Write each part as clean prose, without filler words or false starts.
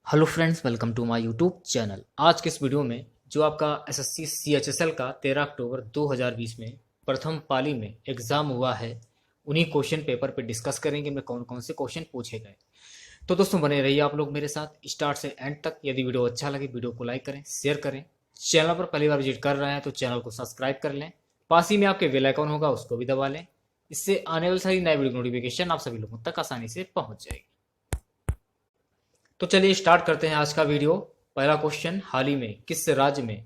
Hello friends, welcome to my YouTube channel. आज के इस वीडियो में जो आपका एसएससी सीएचएसएल का 13 अक्टूबर 2020 में प्रथम पाली में एग्ज़ाम हुआ है, उन्हीं क्वेश्चन पेपर पे डिस्कस करेंगे में कौन कौन से क्वेश्चन पूछे गए। तो दोस्तों बने रहिए आप लोग मेरे साथ स्टार्ट से एंड तक। यदि वीडियो अच्छा लगे वीडियो को लाइक करें, शेयर करें। चैनल पर पहली बार विजिट कर रहे हैं तो चैनल को सब्सक्राइब कर लें। पास ही में आपके बेल आइकन होगा, उसको भी दबा लें। इससे आने वाली सारी नई वीडियो नोटिफिकेशन आप सभी लोगों तक आसानी से पहुंच जाएगी। तो चलिए स्टार्ट करते हैं आज का वीडियो। पहला क्वेश्चन, हाल ही में किस राज्य में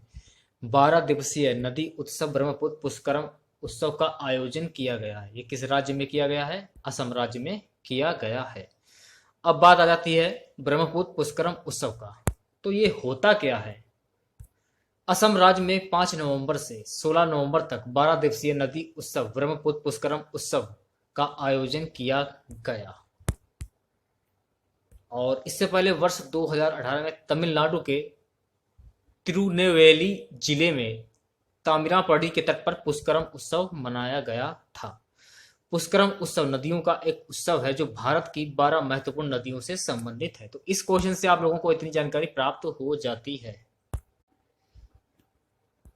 12 दिवसीय नदी उत्सव ब्रह्मपुत्र पुष्करम उत्सव का आयोजन किया गया है? ये किस राज्य में किया गया है? असम राज्य में किया गया है। अब बात आ जाती है ब्रह्मपुत्र पुष्करम उत्सव का। तो ये होता क्या है? असम राज्य में 5 नवंबर से 16 नवंबर तक 12 दिवसीय नदी उत्सव ब्रह्मपुत्र पुष्करम उत्सव का आयोजन किया गया। और इससे पहले वर्ष 2018 में तमिलनाडु के तिरुनेलवेली जिले में तामिरापड़ी के तट पर पुष्करम उत्सव मनाया गया था। पुष्करम उत्सव नदियों का एक उत्सव है जो भारत की 12 महत्वपूर्ण नदियों से संबंधित है। तो इस क्वेश्चन से आप लोगों को इतनी जानकारी प्राप्त हो जाती है।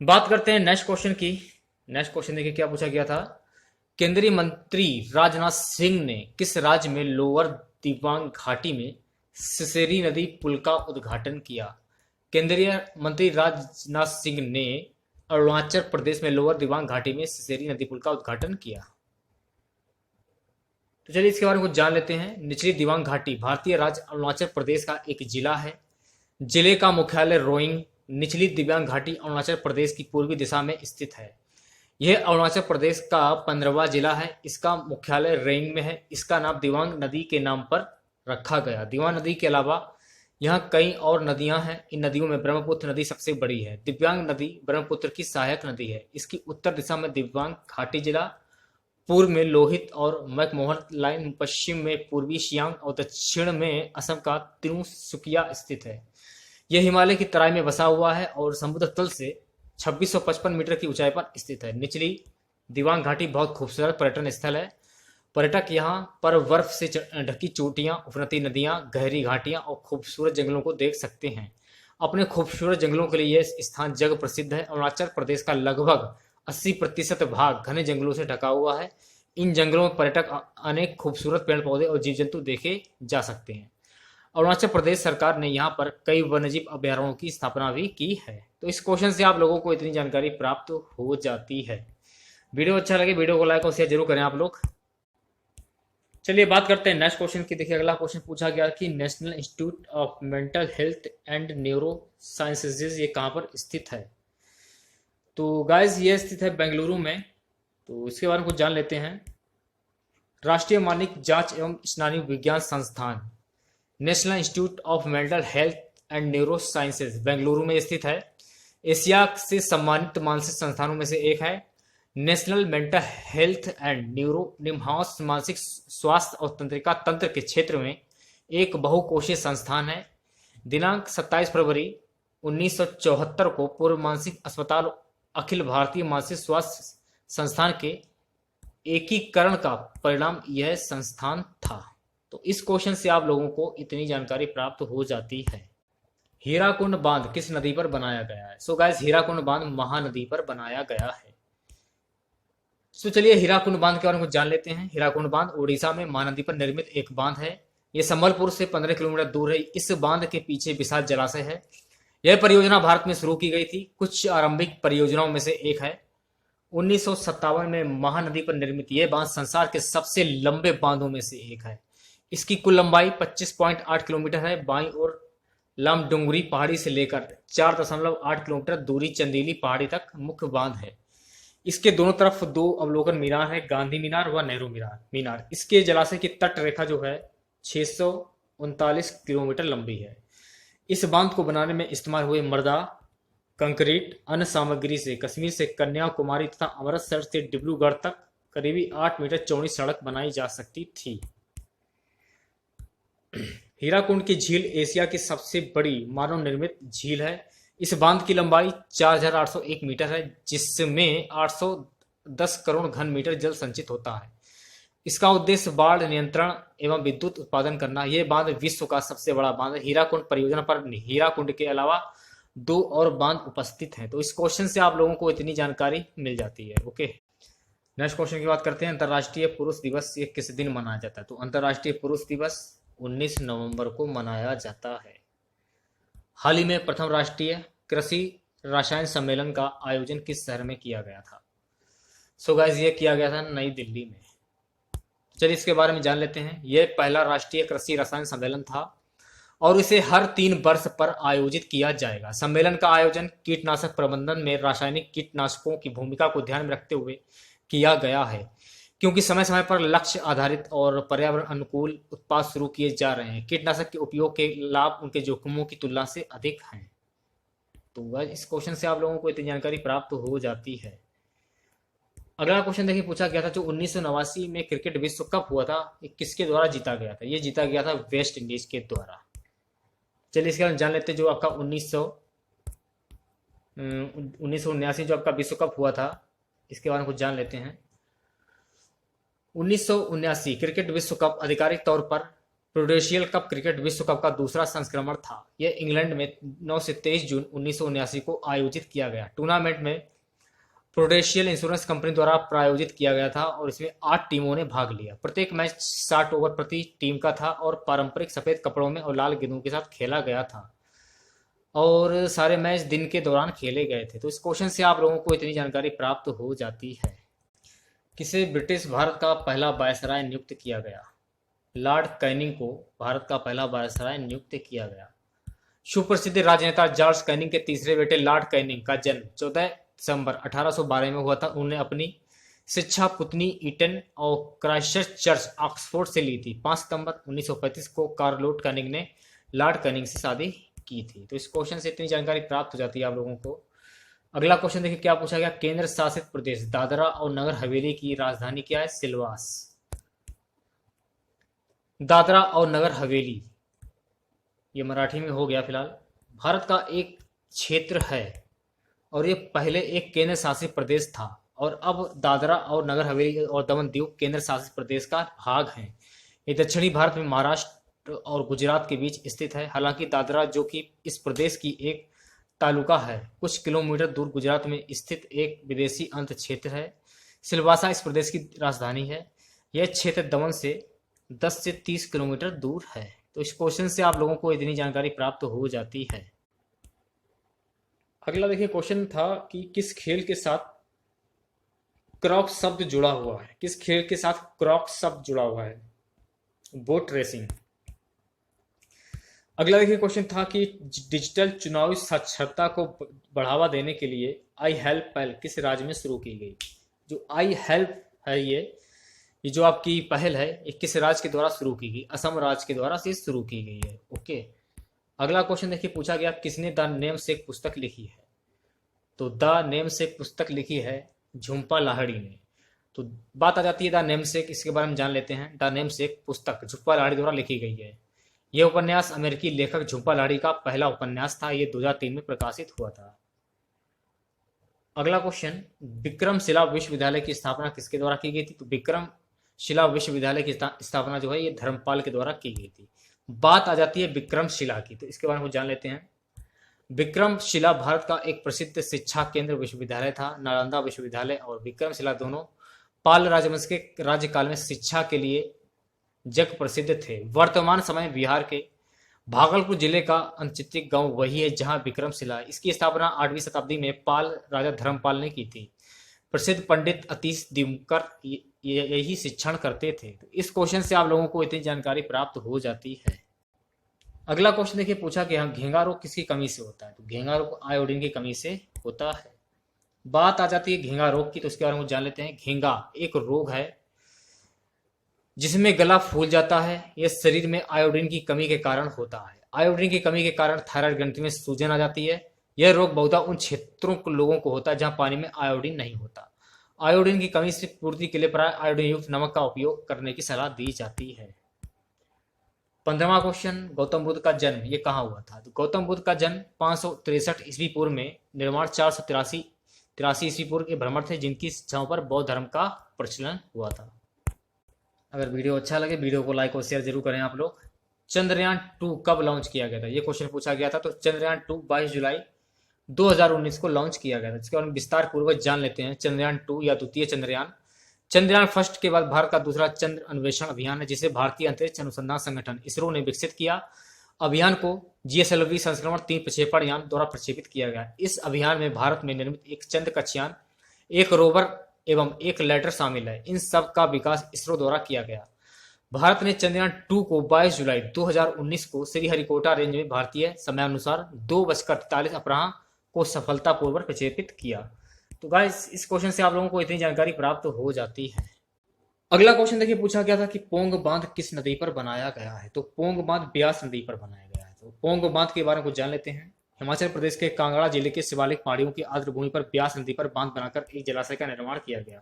बात करते हैं नेक्स्ट क्वेश्चन की। नेक्स्ट क्वेश्चन देखिए क्या पूछा गया था। केंद्रीय मंत्री राजनाथ सिंह ने किस राज्य में लोअर दिबांग घाटी में सिसेरी नदी पुल का उद्घाटन किया? केंद्रीय मंत्री राजनाथ सिंह ने अरुणाचल प्रदेश में लोअर दिबांग घाटी में सिसेरी नदी पुल का उद्घाटन किया। तो चलिए इसके बारे में कुछ जान लेते हैं। निचली दिबांग घाटी भारतीय राज्य अरुणाचल प्रदेश का एक जिला है। जिले का मुख्यालय रोइंग। निचली दिबांग घाटी अरुणाचल प्रदेश की पूर्वी दिशा में स्थित है। यह अरुणाचल प्रदेश का 15वां जिला है। इसका मुख्यालय रोइंग में है। इसका नाम दिबांग नदी के नाम पर रखा गया। दिबांग नदी के अलावा यहाँ कई और नदियां हैं। इन नदियों में ब्रह्मपुत्र नदी सबसे बड़ी है। दिबांग नदी ब्रह्मपुत्र की सहायक नदी है। इसकी उत्तर दिशा में दिबांग घाटी जिला, पूर्व में लोहित और मैकमोहन लाइन, पश्चिम में पूर्वी सियांग और दक्षिण में असम का तिनसुकिया स्थित है। यह हिमालय की तराई में बसा हुआ है और समुद्र तल से 2655 मीटर की ऊंचाई पर स्थित है। निचली दिबांग घाटी बहुत खूबसूरत पर्यटन स्थल है। पर्यटक यहाँ पर बर्फ से ढकी चोटियां, उफरती नदियां, गहरी घाटियां और खूबसूरत जंगलों को देख सकते हैं। अपने खूबसूरत जंगलों के लिए यह स्थान जग प्रसिद्ध है। अरुणाचल प्रदेश का लगभग 80% भाग घने जंगलों से ढका हुआ है। इन जंगलों में पर्यटक अनेक खूबसूरत पेड़ पौधे और जीव जंतु देखे जा सकते हैं। अरुणाचल प्रदेश सरकार ने यहाँ पर कई वन्यजीव अभ्यारण्यों की स्थापना भी की है। तो इस क्वेश्चन से आप लोगों को इतनी जानकारी प्राप्त हो जाती है। वीडियो अच्छा लगे वीडियो को लाइक और शेयर जरूर करें आप लोग। चलिए बात करते हैं नेक्स्ट क्वेश्चन की। देखिए अगला क्वेश्चन पूछा गया कि national institute of mental health and neuro sciences ये कहाँ पर स्थित है? तो गाइस ये स्थित है बेंगलुरु में। तो इसके बारे में कुछ जान लेते हैं। राष्ट्रीय मानसिक जांच एवं स्नायु विज्ञान संस्थान national institute of mental health and neuro sciences Bengaluru में स्थित है। एशिया से सम्मानित मानसिक संस्थानों में से एक है। National mental health and neuro निम्हांस मानसिक स्वास्थ्य और तंत्रिका तंत्र के क्षेत्र में एक बहुकोषीय संस्थान है। दिनांक 27 फरवरी 1974 को पूर्व मानसिक अस्पताल अखिल भारतीय मानसिक स्वास्थ्य संस्थान के एकीकरण का परिणाम यह संस्थान था। तो इस क्वेश्चन से आप लोगों को इतनी जानकारी प्राप्त हो जाती है। हीराकुंड बांध किस नदी पर बनाया गया है? सो गाइस हीराकुंड बांध महानदी पर बनाया गया है। तो चलिए हीराकुंड बांध के बारे में कुछ जान लेते हैं। हीराकुंड बांध ओडिशा में महानदी पर निर्मित एक बांध है। यह संबलपुर से 15 किलोमीटर दूर है। इस बांध के पीछे विशाल जलाशय है। यह परियोजना भारत में शुरू की गई थी। कुछ आरंभिक परियोजनाओं में से एक है। 1957 में महानदी पर निर्मित यह बांध संसार के सबसे लंबे बांधों में से एक है। इसकी कुल लंबाई 25.8 किलोमीटर है। बाईं ओर लामडुंगरी पहाड़ी से लेकर 4.8 किलोमीटर दूरी चंदेली पहाड़ी तक मुख्य बांध है। इसके दोनों तरफ दो अवलोकन मीनार है, गांधी मीनार व नेहरू मीनार। इसके जलाशय की तट रेखा जो है 639 किलोमीटर लंबी है। इस बांध को बनाने में इस्तेमाल हुए मर्दा, कंक्रीट, अन्य सामग्री से कश्मीर से कन्याकुमारी तथा अमृतसर से डिब्रूगढ़ तक करीबी 8 मीटर चौड़ी सड़क बनाई जा सकती थी। हीराकुंड की झील एशिया की सबसे बड़ी मानव निर्मित झील है। इस बांध की लंबाई 4801 मीटर है, जिसमें 810 करोड़ घन मीटर जल संचित होता है। इसका उद्देश्य बाढ़ नियंत्रण एवं विद्युत उत्पादन करना। यह बांध विश्व का सबसे बड़ा बांध है। हीराकुंड परियोजना पर हीराकुंड के अलावा 2 और बांध उपस्थित हैं। तो इस क्वेश्चन से आप लोगों को इतनी जानकारी मिल जाती है। ओके, नेक्स्ट क्वेश्चन की बात करते हैं। अंतर्राष्ट्रीय पुरुष दिवस ये किस दिन मनाया जाता है? तो अंतर्राष्ट्रीय पुरुष दिवस 19 नवंबर को मनाया जाता है। हाल ही में प्रथम राष्ट्रीय कृषि रसायन सम्मेलन का आयोजन किस शहर में किया गया था? सो गाइस, ये किया गया था नई दिल्ली में। चलिए इसके बारे में जान लेते हैं। यह पहला राष्ट्रीय कृषि रसायन सम्मेलन था और इसे हर 3 वर्ष पर आयोजित किया जाएगा। सम्मेलन का आयोजन कीटनाशक प्रबंधन में रासायनिक कीटनाशकों की भूमिका को ध्यान में रखते हुए किया गया है, क्योंकि समय समय पर लक्ष्य आधारित और पर्यावरण अनुकूल उत्पाद शुरू किए जा रहे हैं। कीटनाशक के उपयोग के लाभ उनके जोखिमों की तुलना से अधिक हैं। तो इस क्वेश्चन से आप लोगों को इतनी जानकारी प्राप्त हो जाती है। अगला क्वेश्चन देखिए, पूछा गया था जो 1989 में क्रिकेट विश्व कप हुआ था, ये किसके द्वारा जीता गया था? ये जीता गया था वेस्ट इंडीज के द्वारा। चलिए इसके बारे में जान लेते हैं। जो आपका 1979 जो आपका विश्व कप हुआ था, इसके बारे में कुछ जान लेते हैं। 1979 क्रिकेट विश्व कप आधिकारिक तौर पर प्रूडेंशियल कप क्रिकेट विश्व कप का दूसरा संस्करण था। यह इंग्लैंड में 9 से 23 जून 1979 को आयोजित किया गया। टूर्नामेंट में प्रूडेंशियल इंश्योरेंस कंपनी द्वारा प्रायोजित किया गया था और इसमें 8 टीमों ने भाग लिया। प्रत्येक मैच 60 ओवर प्रति टीम का था और पारंपरिक सफेद कपड़ों में और लाल गेंदों के साथ खेला गया था और सारे मैच दिन के दौरान खेले गए थे। तो इस क्वेश्चन से आप लोगों को इतनी जानकारी प्राप्त हो जाती है। किसे ब्रिटिश भारत का पहला वायसराय नियुक्त किया गया? लॉर्ड कैनिंग को भारत का पहला वायसराय नियुक्त किया गया। सुप्रसिद्ध राजनेता जॉर्ज कैनिंग के तीसरे बेटे लॉर्ड कैनिंग का जन्म 14 दिसंबर 1812 में हुआ था। उन्होंने अपनी शिक्षा पुतनी ईटन और क्राइस्ट चर्च ऑक्सफोर्ड से ली थी। 5 सितंबर 1935 को कार्लोट कैनिंग ने लॉर्ड कैनिंग से शादी की थी। तो इस क्वेश्चन से इतनी जानकारी प्राप्त हो जाती है आप लोगों को। अगला क्वेश्चन देखिए, क्या पूछा गया? केंद्र शासित प्रदेश दादरा और नगर हवेली की राजधानी क्या है? सिलवास। दादरा और नगर हवेली, ये मराठी में हो गया फिलहाल, भारत का एक क्षेत्र है और ये पहले एक केंद्र शासित प्रदेश था और अब दादरा और नगर हवेली और दमन दीव केंद्र शासित प्रदेश का भाग है। ये दक्षिणी भारत में महाराष्ट्र और गुजरात के बीच स्थित है। हालांकि दादरा, जो कि इस प्रदेश की एक तालुका है, कुछ किलोमीटर दूर गुजरात में स्थित एक विदेशी अंत क्षेत्र है। सिलवासा इस प्रदेश की राजधानी है। यह क्षेत्र दमन से 10 से 30 किलोमीटर दूर है। तो इस क्वेश्चन से आप लोगों को इतनी जानकारी प्राप्त हो जाती है। अगला देखिए क्वेश्चन था कि किस खेल के साथ क्रॉक शब्द जुड़ा हुआ है? किस खेल के साथ क्रॉक शब्द जुड़ा हुआ है? Boat racing. अगला देखिए क्वेश्चन था कि डिजिटल चुनावी साक्षरता को बढ़ावा देने के लिए आई हेल्प पहल किस राज्य में शुरू की गई? जो आई हेल्प है, ये जो आपकी पहल है, ये किस राज्य के द्वारा शुरू की गई? असम राज्य के द्वारा से शुरू की गई है। ओके, अगला क्वेश्चन देखिए, पूछा गया किसने द नेम सेक पुस्तक लिखी है? तो द नेम सेक पुस्तक लिखी है झुम्पा लाहिड़ी ने। तो बात आ जाती है द नेम सेक, इसके बारे में जान लेते हैं। द नेम सेक पुस्तक झुम्पा लाहिड़ी द्वारा लिखी गई है। यह उपन्यास अमेरिकी लेखक झुम्पा लाहिड़ी का पहला उपन्यास था। यह 2003 में प्रकाशित हुआ था। अगला क्वेश्चन, विक्रमशिला विश्वविद्यालय की स्थापना किसके द्वारा की गई थी? तो विक्रमशिला विश्वविद्यालय की स्थापना जो है ये धर्मपाल के द्वारा की गई थी। बात आ जाती है विक्रमशिला की, तो इसके बारे में जान लेते हैं। विक्रमशिला भारत का एक प्रसिद्ध शिक्षा केंद्र विश्वविद्यालय था। नालंदा विश्वविद्यालय और विक्रमशिला दोनों पाल राजवंश के राज्यकाल में शिक्षा के लिए जग प्रसिद्ध थे। वर्तमान समय में बिहार के भागलपुर जिले का अंचितिक गांव वही है जहां विक्रमशिला, इसकी स्थापना 8वीं शताब्दी में पाल राजा धर्मपाल ने की थी। प्रसिद्ध पंडित अतीश दिनकर यही शिक्षण करते थे। तो इस क्वेश्चन से आप लोगों को इतनी जानकारी प्राप्त हो जाती है। अगला क्वेश्चन देखिए, पूछा कि घेंगा रोग किसकी कमी से होता है? तो घेंगा रोग आयोडीन की कमी से होता है। बात आ जाती है घेंगा रोग की, तो उसके बारे में जान लेते हैं। घेंगा एक रोग है जिसमें गला फूल जाता है। यह शरीर में आयोडीन की कमी के कारण होता है। आयोडीन की कमी के कारण थायराइड ग्रंथि में सूजन आ जाती है। यह रोग बहुधा उन क्षेत्रों के लोगों को होता है जहां पानी में आयोडीन नहीं होता। आयोडीन की कमी से पूर्ति के लिए प्राय आयोडीन युक्त नमक का उपयोग करने की सलाह दी जाती है। 15वां क्वेश्चन, गौतम बुद्ध का जन्म ये कहाँ हुआ था? तो गौतम बुद्ध का जन्म 563 ईस्वी पूर्व में, निर्माण 483 ईस्वी पूर्व के ब्राह्मण थे जिनकी शिक्षाओं पर बौद्ध धर्म का प्रचलन हुआ था। अगर वीडियो अच्छा लगे वीडियो को लाइक और शेयर जरूर करें आप लोग। चंद्रयान 2 कब लॉन्च किया गया था, ये क्वेश्चन पूछा गया था। तो चंद्रयान 2 22 जुलाई 2019 को लॉन्च किया गया था। इसके बारे में विस्तार पूर्वक जान लेते हैं। चंद्रयान 2 या द्वितीय चंद्रयान, चंद्रयान फर्स्ट के बाद भारत का दूसरा चंद्र अन्वेषण अभियान है, जिसे भारतीय अंतरिक्ष अनुसंधान संगठन इसरो ने विकसित किया। अभियान को GSLV संस्करण 3 प्रक्षेपण यान द्वारा प्रक्षेपित किया गया। इस अभियान में भारत में निर्मित एक चंद्र कक्षायान, एक रोवर एवं एक लैंडर शामिल है। इन सब का विकास इसरो द्वारा किया गया। भारत ने चंद्रयान 2 को 22 जुलाई 2019 को श्रीहरिकोटा रेंज में भारतीय समयानुसार 2:43 अपराह्न को सफलतापूर्वक प्रक्षेपित किया। तो गाइस, इस क्वेश्चन से आप लोगों को इतनी जानकारी प्राप्त हो जाती है। अगला क्वेश्चन देखिए, पूछा गया था कि पोंग बांध किस नदी पर बनाया गया है। तो पोंग बांध ब्यास नदी पर बनाया गया है। तो पोंग बांध के बारे में कुछ जान लेते हैं। हिमाचल प्रदेश के कांगड़ा जिले के शिवालिक पहाड़ियों की आर्द्र भूमि पर ब्यास नदी पर बांध बनाकर एक जलाशय का निर्माण किया गया,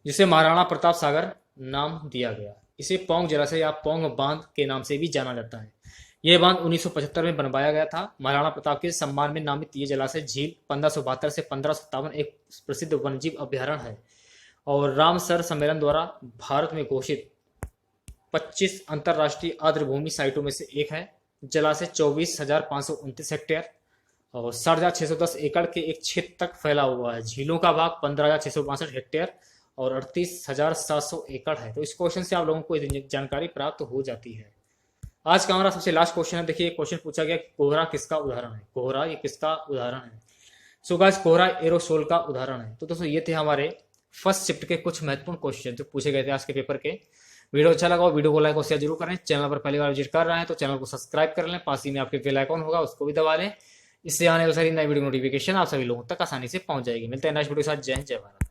जिसे महाराणा प्रताप सागर नाम दिया गया। इसे पोंग जलाशय या पोंग बांध के नाम से भी जाना जाता है। यह बांध 1975 में बनवाया गया था। महाराणा प्रताप के सम्मान में नामित यह जलाशय झील 1572 से 1557 एक प्रसिद्ध वन्यजीव अभ्यारण्य है और रामसर सम्मेलन द्वारा भारत में घोषित 25 अंतरराष्ट्रीय आर्द्र भूमि साइटों में से एक है। जलाशय 24,529 हेक्टेयर और 6,610 एकड़ के एक क्षेत्र तक फैला हुआ है। झीलों का भाग 15,662 हेक्टेयर और 38,700 एकड़ है। तो इस क्वेश्चन से आप लोगों को जानकारी प्राप्त हो जाती है। आज का हमारा सबसे लास्ट क्वेश्चन है। देखिए, क्वेश्चन पूछा गया कोहरा किसका उदाहरण है। कोहरा ये किसका उदाहरण है। सो गाइस, कोहरा एरोसोल का उदाहरण है। तो दोस्तों, ये थे हमारे फर्स्ट शिफ्ट के कुछ महत्वपूर्ण क्वेश्चन जो पूछे गए थे आज के पेपर के। वीडियो अच्छा लगा हो वीडियो को लाइक और शेयर जरूर करें। चैनल पर पहली बार विजिट कर रहे हैं तो चैनल को सब्सक्राइब कर लें। पास ही में आपके बेल आइकॉन होगा, उसको भी दबा लें। इससे आने वाली सारी नई वीडियो नोटिफिकेशन आप सभी लोगों तक आसानी से पहुंच जाएगी। मिलते हैं नेक्स्ट वीडियो के साथ। जय हिंद, जय भारत।